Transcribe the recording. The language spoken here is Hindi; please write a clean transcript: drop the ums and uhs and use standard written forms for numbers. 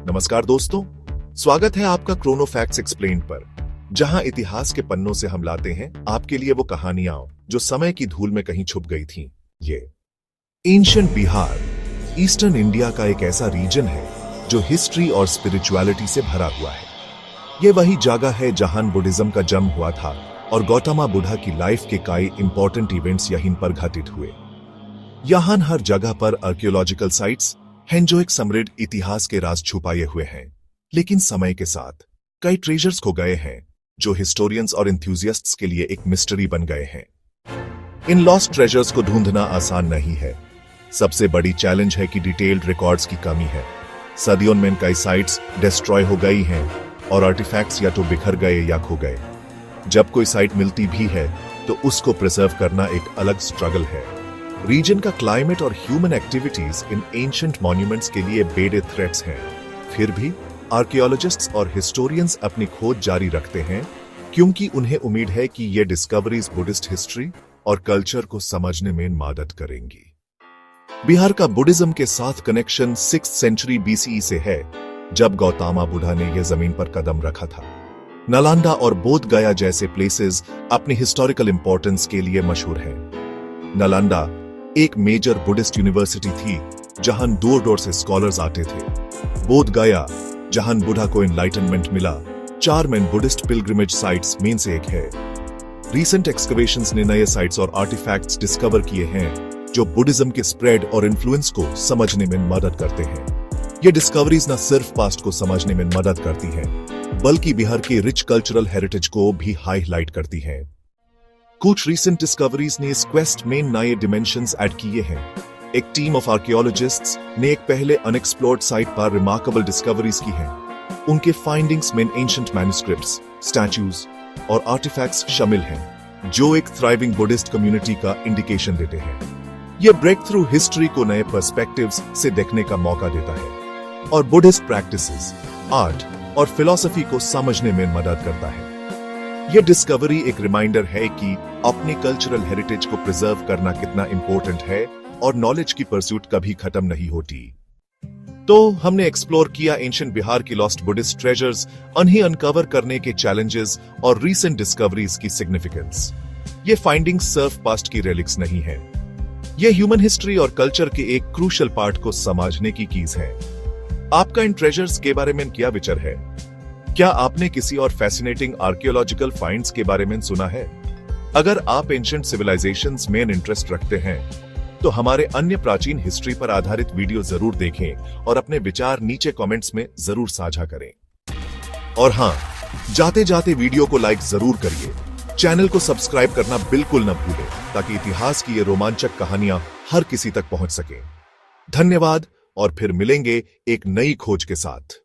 नमस्कार दोस्तों, स्वागत है आपका क्रोनो फैक्ट्स एक्सप्लेन्ड पर, जहां इतिहास के पन्नों से हम लाते हैं आपके लिए वो कहानियां जो समय की धूल में कहीं छुप गई थीं। ये एंशिएंट बिहार ईस्टर्न इंडिया का एक ऐसा रीजन है जो हिस्ट्री और स्पिरिचुअलिटी से भरा हुआ है। ये वही जगह है जहां बुद्धिज्म का जन्म हुआ था और गौतम बुद्ध की लाइफ के कई इंपॉर्टेंट इवेंट्स यहीं पर घटित हुए। यहां हर जगह पर आर्कियोलॉजिकल साइट्स हैं जो एक समृद्ध इतिहास के राज छुपाए हुए हैं, लेकिन समय के साथ कई ट्रेजर्स खो गए हैं जो हिस्टोरियंस और एंथुसियास्ट्स के लिए एक मिस्ट्री बन गए हैं। इन लॉस्ट ट्रेजर्स को ढूंढना आसान नहीं है। सबसे बड़ी चैलेंज है कि डिटेल्ड रिकॉर्ड्स की कमी है। सदियों में कई साइट्स डिस्ट्रॉय हो गई हैं और आर्टिफैक्ट्स या तो बिखर गए या खो गए। जब कोई साइट मिलती भी है तो उसको प्रिजर्व करना एक अलग स्ट्रगल है। रीजन का क्लाइमेट और human activities in ancient monuments के लिए बड़े थ्रेट्स हैं। फिर भी आर्कियोलॉजिस्ट्स और हिस्टोरियंस अपनी खोज जारी रखते हैं क्योंकि उन्हें उम्मीद है कि ये डिस्कवरीज बुद्धिस्ट हिस्ट्री और कल्चर को समझने में मदद करेंगी। बिहार का बुद्धिज्म के साथ कनेक्शन 6th सेंचुरी BCE से है, जब गौतम बुद्ध ने यह जमीन पर कदम रखा था। नालंदा और बोध गया जैसे प्लेसेस अपनी हिस्टोरिकल इंपॉर्टेंस के लिए मशहूर हैं। नालंदा एक मेजर बुद्धिस्ट यूनिवर्सिटी थी जहां दूर दूर से स्कॉलर्स आते थे। बोध गया, जहां बुद्ध को एनलाइटनमेंट मिला, 4 मेन बुद्धिस्ट पिलग्रिमेज साइट्स में से एक है। रीसेंट एक्सकवेशंस ने नए साइट्स और आर्टिफैक्ट्स डिस्कवर किए हैं जो बुद्धिज्म के स्प्रेड और इन्फ्लुएंस को समझने में मदद करते हैं। ये डिस्कवरीज न सिर्फ पास्ट को समझने में मदद करती हैं, बल्कि बिहार के रिच कल्चरल हेरिटेज को भी हाईलाइट करती हैं। कुछ रीसेंट डिस्कवरीज ने इस क्वेस्ट में नए डिमेंशंस ऐड किए हैं। एक टीम ऑफ आर्कियोलॉजिस्ट्स ने एक पहले अनएक्सप्लोर्ड साइट पर रिमार्केबल डिस्कवरीज की हैं। उनके फाइंडिंग्स में एंशिएंट मैन्युस्क्रिप्ट्स, स्टैच्यूज और आर्टिफैक्ट्स शामिल हैं, जो एक थ्राइविंग बुद्धिस्ट कम्युनिटी का इंडिकेशन देते हैं। यह ब्रेक थ्रू हिस्ट्री को नए पर्सपेक्टिव्स से देखने का मौका देता है और बुद्धिस्ट प्रैक्टिसेस, आर्ट और फिलॉसफी को समझने में मदद करता है। यह डिस्कवरी एक रिमाइंडर है कि अपने कल्चरल हेरिटेज को प्रिजर्व करना कितना इंपॉर्टेंट है और नॉलेज की परस्यूट कभी खत्म नहीं होती। तो हमने एक्सप्लोर किया एंशिएंट बिहार की लॉस्ट बुद्धिस्ट ट्रेजर्स, उन्हें अनकवर करने के चैलेंजेस और रीसेंट डिस्कवरीज की सिग्निफिकेंस। ये फाइंडिंग्स सिर्फ पास्ट की रेलिक्स नहीं है, ये ह्यूमन हिस्ट्री और कल्चर के एक क्रूशियल पार्ट को समझने की कीज है। आपका इन ट्रेजर्स के बारे में क्या विचार है? क्या आपने किसी और फैसिनेटिंग आर्कियोलॉजिकल फाइंड्स के बारे में सुना है? अगर आप एंशिएंट सिविलाइजेशंस में इंटरेस्ट रखते हैं तो हमारे अन्य प्राचीन हिस्ट्री पर आधारित वीडियो जरूर देखें और अपने विचार नीचे कमेंट्स में जरूर साझा करें। और हां, जाते जाते वीडियो को लाइक जरूर करिए। चैनल को सब्सक्राइब करना बिल्कुल न भूलें ताकि इतिहास की ये रोमांचक कहानियां हर किसी तक पहुंच सकें। धन्यवाद और फिर मिलेंगे एक नई खोज के साथ।